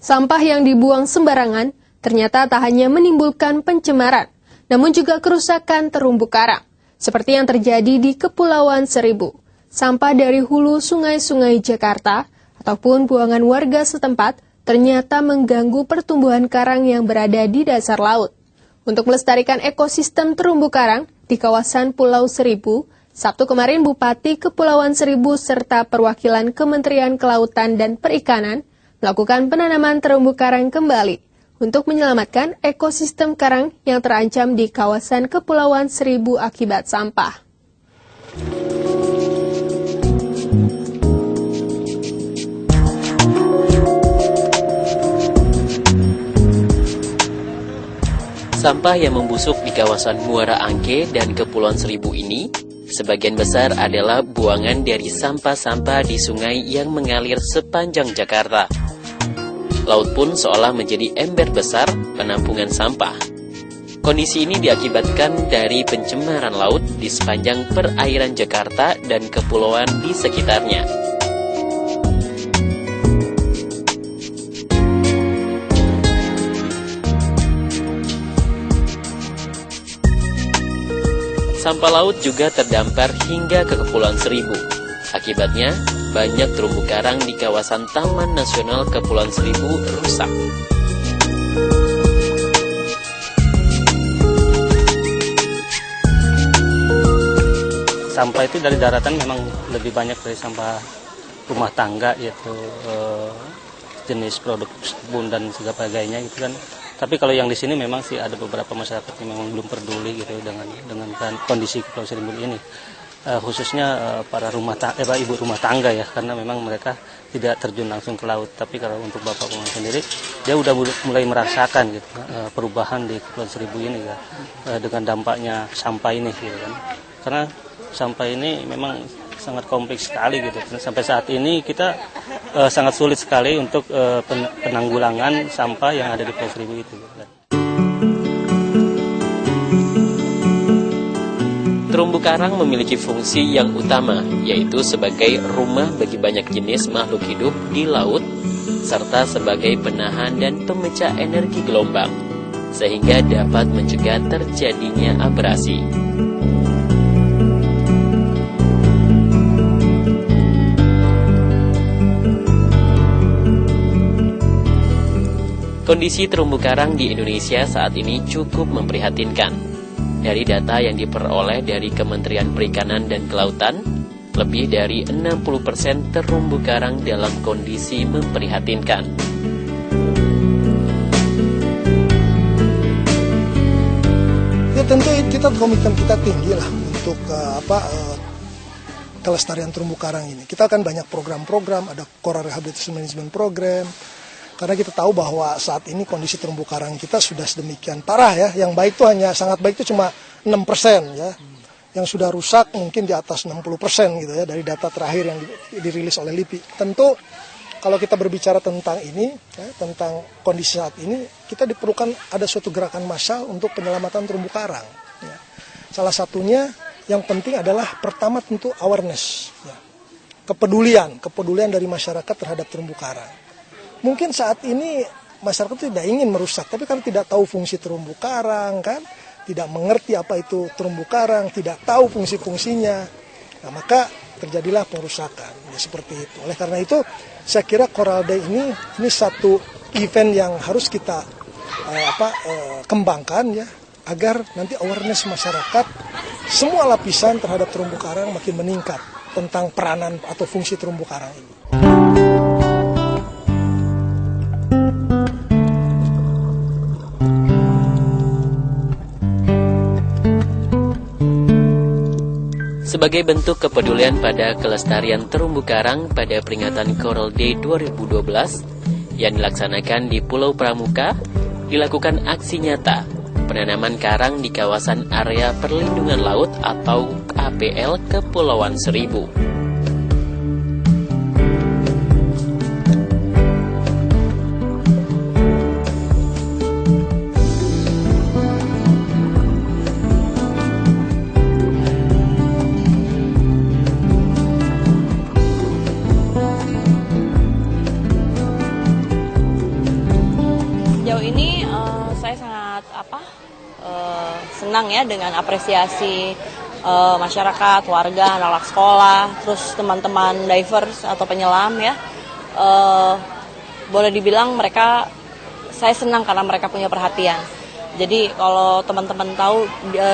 Sampah yang dibuang sembarangan ternyata tak hanya menimbulkan pencemaran, namun juga kerusakan terumbu karang, seperti yang terjadi di Kepulauan Seribu. Sampah dari hulu sungai-sungai Jakarta ataupun buangan warga setempat ternyata mengganggu pertumbuhan karang yang berada di dasar laut. Untuk melestarikan ekosistem terumbu karang di kawasan Pulau Seribu, Sabtu kemarin Bupati Kepulauan Seribu serta perwakilan Kementerian Kelautan dan Perikanan melakukan penanaman terumbu karang kembali untuk menyelamatkan ekosistem karang yang terancam di kawasan Kepulauan Seribu akibat sampah. Sampah yang membusuk di kawasan Muara Angke dan Kepulauan Seribu ini sebagian besar adalah buangan dari sampah-sampah di sungai yang mengalir sepanjang Jakarta. Laut pun seolah menjadi ember besar penampungan sampah. Kondisi ini diakibatkan dari pencemaran laut di sepanjang perairan Jakarta dan kepulauan di sekitarnya. Sampah laut juga terdampar hingga ke Kepulauan Seribu. Akibatnya, banyak terumbu karang di kawasan Taman Nasional Kepulauan Seribu rusak. Sampah itu dari daratan memang lebih banyak dari sampah rumah tangga, yaitu jenis produk kebun dan sebagainya gitu kan. Tapi kalau yang di sini memang sih ada beberapa masyarakat yang memang belum peduli gitu dengan kondisi Kepulauan Seribu ini. Khususnya para ibu rumah tangga ya, karena memang mereka tidak terjun langsung ke laut. Tapi kalau untuk Bapak Pemang sendiri, dia udah mulai merasakan gitu perubahan di Kepulauan Seribu ini ya, dengan dampaknya sampah ini gitu kan. Karena sampah ini memang sangat kompleks sekali gitu. Sampai saat ini kita sangat sulit sekali untuk penanggulangan sampah yang ada di Kepulauan Seribu itu. Gitu kan. Terumbu karang memiliki fungsi yang utama, yaitu sebagai rumah bagi banyak jenis makhluk hidup di laut, serta sebagai penahan dan pemecah energi gelombang, sehingga dapat mencegah terjadinya abrasi. Kondisi terumbu karang di Indonesia saat ini cukup memprihatinkan. Dari data yang diperoleh dari Kementerian Perikanan dan Kelautan, lebih dari 60% terumbu karang dalam kondisi memprihatinkan. Ya tentu kita komitmen kita tinggi lah untuk kelestarian terumbu karang ini. Kita akan banyak program-program, ada Coral Rehabilitation Management Program. Karena kita tahu bahwa saat ini kondisi terumbu karang kita sudah sedemikian parah ya. Yang baik itu sangat baik itu cuma 6% ya. Yang sudah rusak mungkin di atas 60% gitu ya dari data terakhir yang dirilis oleh LIPI. Tentu kalau kita berbicara tentang ini, ya, tentang kondisi saat ini, kita diperlukan ada suatu gerakan massal untuk penyelamatan terumbu karang. Ya. Salah satunya yang penting adalah pertama tentu awareness, ya. Kepedulian dari masyarakat terhadap terumbu karang. Mungkin saat ini masyarakat tidak ingin merusak, tapi kan tidak tahu fungsi terumbu karang, kan, tidak mengerti apa itu terumbu karang, tidak tahu fungsi-fungsinya, nah, maka terjadilah pengerusakan, ya, seperti itu. Oleh karena itu, saya kira Coral Day ini satu event yang harus kita kembangkan, ya, agar nanti awareness masyarakat semua lapisan terhadap terumbu karang makin meningkat tentang peranan atau fungsi terumbu karang ini. Sebagai bentuk kepedulian pada kelestarian terumbu karang pada peringatan Coral Day 2012 yang dilaksanakan di Pulau Pramuka, dilakukan aksi nyata penanaman karang di kawasan area perlindungan laut atau APL Kepulauan Seribu. saya sangat senang ya dengan apresiasi masyarakat, warga, anak-anak sekolah, terus teman-teman divers atau penyelam ya. Boleh dibilang saya senang karena mereka punya perhatian. Jadi kalau teman-teman tahu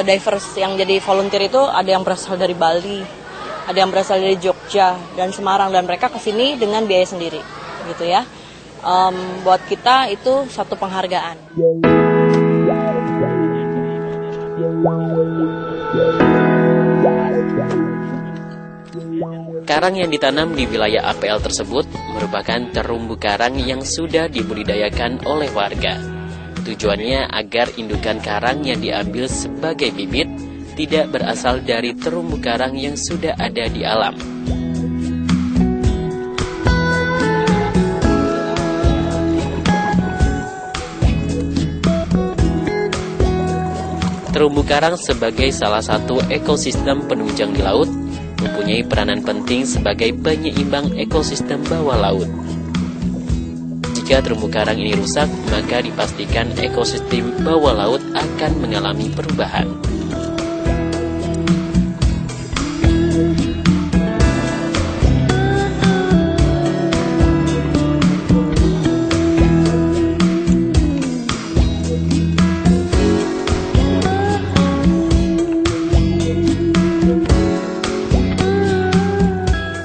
divers yang jadi volunteer itu ada yang berasal dari Bali, ada yang berasal dari Jogja dan Semarang, dan mereka kesini dengan biaya sendiri, gitu ya. Buat kita itu satu penghargaan. Karang yang ditanam di wilayah APL tersebut merupakan terumbu karang yang sudah dibudidayakan oleh warga. Tujuannya agar indukan karang yang diambil sebagai bibit tidak berasal dari terumbu karang yang sudah ada di alam. Terumbu karang sebagai salah satu ekosistem penunjang di laut mempunyai peranan penting sebagai penyeimbang ekosistem bawah laut. Jika terumbu karang ini rusak, maka dipastikan ekosistem bawah laut akan mengalami perubahan.